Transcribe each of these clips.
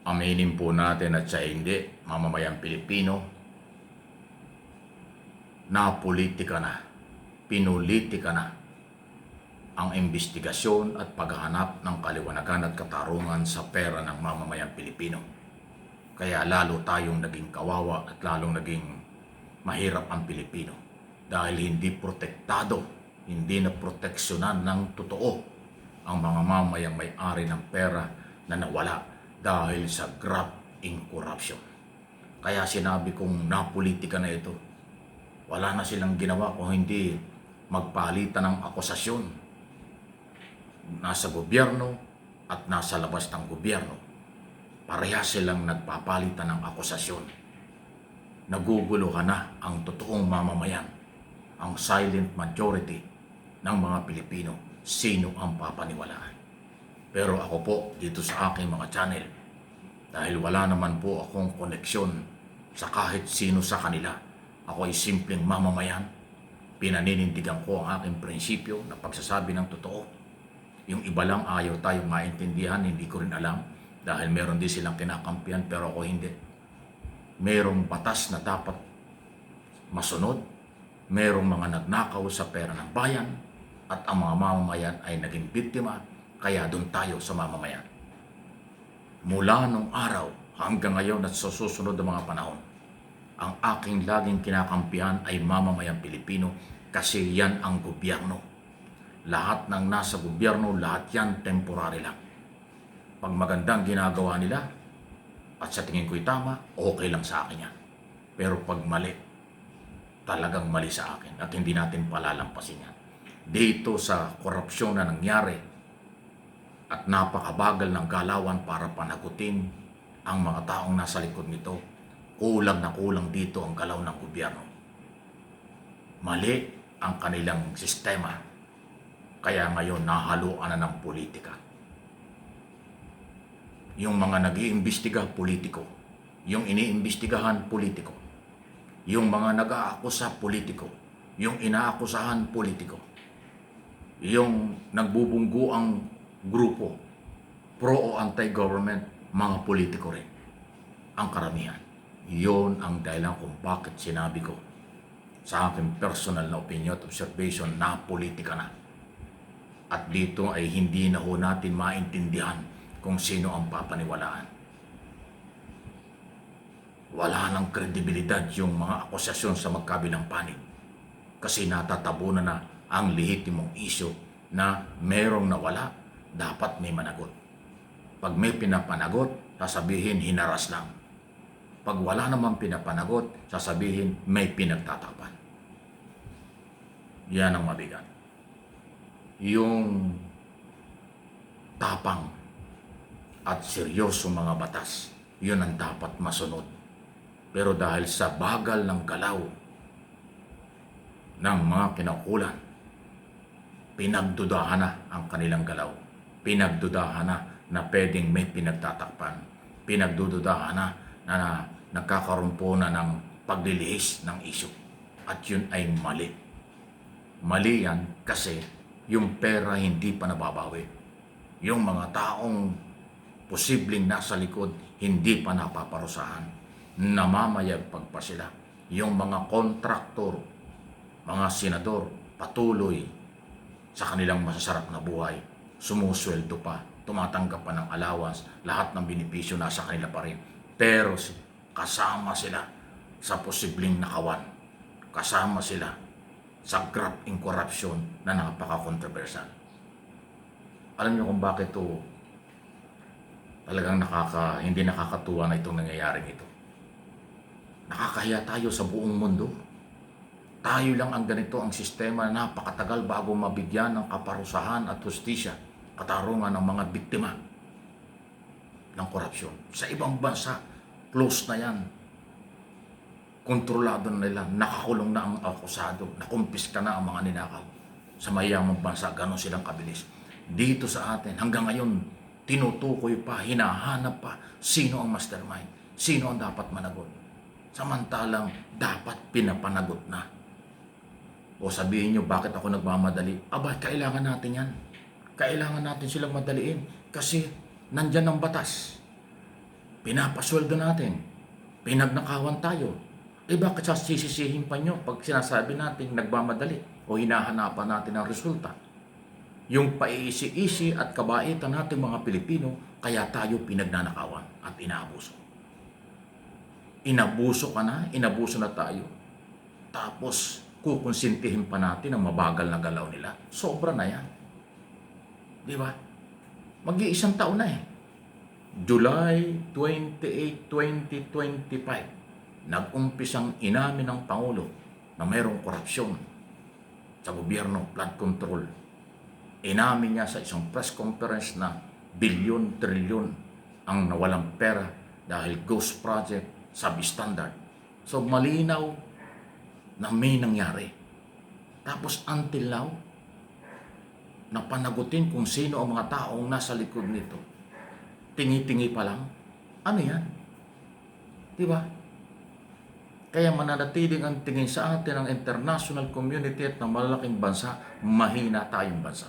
Aminin po natin at siya hindi, mamamayang Pilipino, napolitika na, pinulitika na ang imbestigasyon at paghahanap ng kaliwanagan at katarungan sa pera ng mamamayang Pilipino. Kaya lalo tayong naging kawawa at lalong naging mahirap ang Pilipino dahil hindi protektado, hindi na proteksyonan ng totoo ang mga mamamayang may-ari ng pera na nawala dahil sa graft in corruption. Kaya sinabi kong napolitika na ito. Wala na silang ginawa kung hindi magpalitan ng akusasyon. Nasa gobyerno at nasa labas ng gobyerno. Parehas silang nagpapalitan ng akusasyon. Naguguluhan na ang totoong mamamayan, ang silent majority ng mga Pilipino, sino ang papaniwalaan. Pero ako po dito sa aking mga channel, dahil wala naman po akong koneksyon sa kahit sino sa kanila, ako ay simpleng mamamayan, pinaninindigan ko ang aking prinsipyo na pagsasabi ng totoo. Yung iba lang ayaw tayong maintindihan, hindi ko rin alam, dahil meron din silang kinakampihan pero ako hindi. Merong batas na dapat masunod, merong mga nagnakaw sa pera ng bayan, at ang mga mamamayan ay naging biktima, kaya doon tayo sa mamamayan. Mula nung araw hanggang ngayon at sa susunod na mga panahon, ang aking laging kinakampihan ay mamamayang Pilipino kasi yan ang gobyerno. Lahat ng nasa gobyerno, lahat yan temporary lang. Pag magandang ginagawa nila at sa tingin ko'y tama, okay lang sa akin yan. Pero pag mali, talagang mali sa akin at hindi natin palalampasin yan. Dito sa korupsyon na nangyari at napakabagal ng galawan para panagutin ang mga taong nasa likod nito, kulang na kulang dito ang galaw ng gobyerno. Mali ang kanilang sistema, kaya ngayon nahaluan na ng politika. Yung mga nag-iimbestiga, politiko. Yung iniimbestigahan, politiko. Yung mga nag-aakusa, politiko. Yung inaakusahan, politiko. Yung nagbubunggo ang grupo, pro o anti-government, mga politiko rin. Ang karamihan. Yun ang dahilan kung bakit sinabi ko sa aking personal na opinion at observation na politika na. At dito ay hindi na ho natin maintindihan kung sino ang papaniwalaan. Wala nang kredibilidad yung mga akusasyon sa magkabilang panig kasi natatabunan na ang lehitimong isyo na merong nawala, dapat may managot. Pag may pinapanagot, sasabihin hinaras lang. Pag wala namang pinapanagot, sasabihin may pinagtatapan. Yan ang mabigat. Yung tapang at seryoso mga batas, yun ang dapat masunod. Pero dahil sa bagal ng galaw ng mga kinaukulan, pinagdudahan na ang kanilang galaw. Pinagdudahan na pwedeng may pinagtatakpan. Pinagdududahan na nagkakaroon po na ng paglilihis ng isyu. At yun ay mali. Mali yan kasi yung pera hindi pa nababawi. Yung mga taong posibleng nasa likod hindi pa napaparusahan. Namamayagpag pa sila. Yung mga kontraktor, mga senador, patuloy sa kanilang masasarap na buhay, sumusweldo pa, tumatanggap pa ng allowance, lahat ng benepisyo nasa kanila pa rin. Pero kasama sila sa posibleng nakawan. Kasama sila sa graft in corruption na napaka-controversial. Alam niyo kung bakit ito talagang hindi nakakatuwa na itong nangyayaring ito. Nakakahiya tayo sa buong mundo. Tayo lang ang ganito ang sistema na napakatagal bago mabigyan ng kaparusahan at hustisya, katarungan ng mga biktima ng korupsyon. Sa ibang bansa, close na yan. Kontrolado na nila, nakakulong na ang akusado, nakumpiska na ang mga ninakaw. Sa mayamang bansa, ganon silang kabilis. Dito sa atin, hanggang ngayon, tinutukoy pa, hinahanap pa, sino ang mastermind, sino ang dapat managot. Samantalang, dapat pinapanagot na. O sabihin nyo, bakit ako nagmamadali? Aba, kailangan natin yan. Kailangan natin silang madaliin kasi nandyan ang batas. Pinapasweldo natin. Pinagnakawan tayo. Bakit sisisihin pa nyo pag sinasabi natin nagmamadali o hinahanapan natin ang resulta? Yung paiisi-isi at kabaitan natin mga Pilipino, kaya tayo pinagnanakawan at inaabuso. Inabuso ka na, inabuso na tayo. Tapos, kukonsintihin pa natin ang mabagal na galaw nila. Sobra na yan. Di ba? Mag-iisang taon na eh. July 28, 2025, nag-umpisang inamin ng Pangulo na mayroong korupsyon sa gobyerno, flood control. Inamin niya sa isang press conference na bilyon, trilyon ang nawalang pera dahil ghost project, substandard. So malinaw na may nangyari. Tapos until now, napanagutin kung sino ang mga taong nasa likod nito. Tingi-tingi pa lang. Ano yan? Diba? Kaya mananatiling ang tingin sa atin ng international community at ng malalaking bansa, mahina tayong bansa.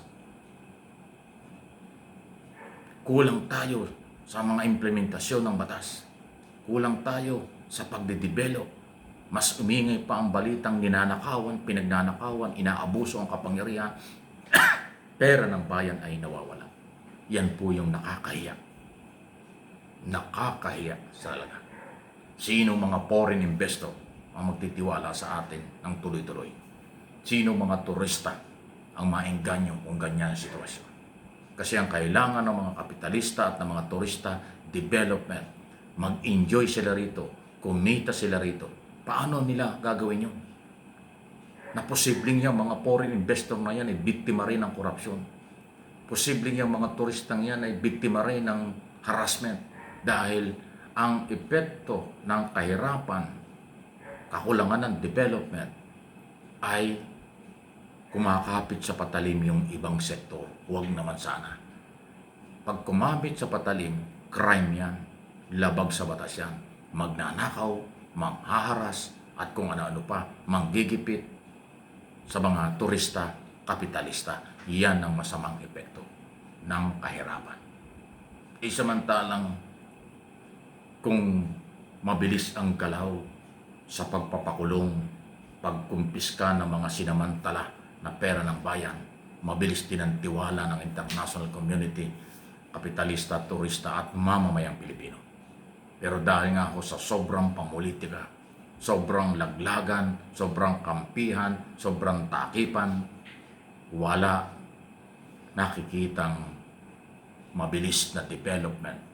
Kulang tayo sa mga implementasyon ng batas. Kulang tayo sa pagde-develop. Mas umingay pa ang balitang ninanakawan, pinagnanakawan, inaabuso ang kapangyarihan. Pera ng bayan ay nawawala. Yan po yung nakakahiya. Nakakahiya talaga. Sino mga foreign investor ang magtitiwala sa atin ng tuloy-tuloy? Sino mga turista ang maengganyo kung ganyan ang sitwasyon? Kasi ang kailangan ng mga kapitalista at ng mga turista, development. Mag-enjoy sila rito, kumita sila rito. Paano nila gagawin yun? Na posibleng yung mga foreign investor na yan ay biktima rin ng korupsyon. Posibleng yung mga turistang yan ay biktima rin ng harassment dahil ang epekto ng kahirapan, kakulangan ng development ay kumakapit sa patalim yung ibang sektor. Huwag naman sana. Pag kumapit sa patalim, crime yan. Labag sa batas yan. Magnanakaw, manghaharas, at kung ano-ano pa, manggigipit sa mga turista, kapitalista. Yan ang masamang epekto ng kahirapan. Samantalang kung mabilis ang galaw sa pagpapakulong, pagkumpiska ng mga sinamantala na pera ng bayan, mabilis din ang tiwala ng international community, kapitalista, turista at mamamayang Pilipino. Pero dahil nga ako sa sobrang pamulitika, sobrang laglagan, sobrang kampihan, sobrang takipan, wala nakikitang mabilis na development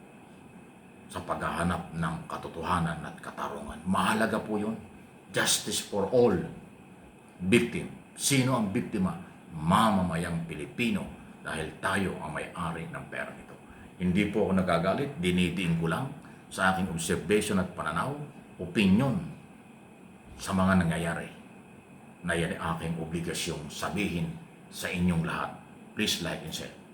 sa paghahanap ng katotohanan at katarungan. Mahalaga po yun. Justice for all. Victim. Sino ang biktima? Mamamayang Pilipino dahil tayo ang may-ari ng pera nito. Hindi po ako nagagalit, dinidiin ko lang sa aking observation at pananaw, opinion sa mga nangyayari na yan ay aking obligasyong sabihin sa inyong lahat. Please like and share.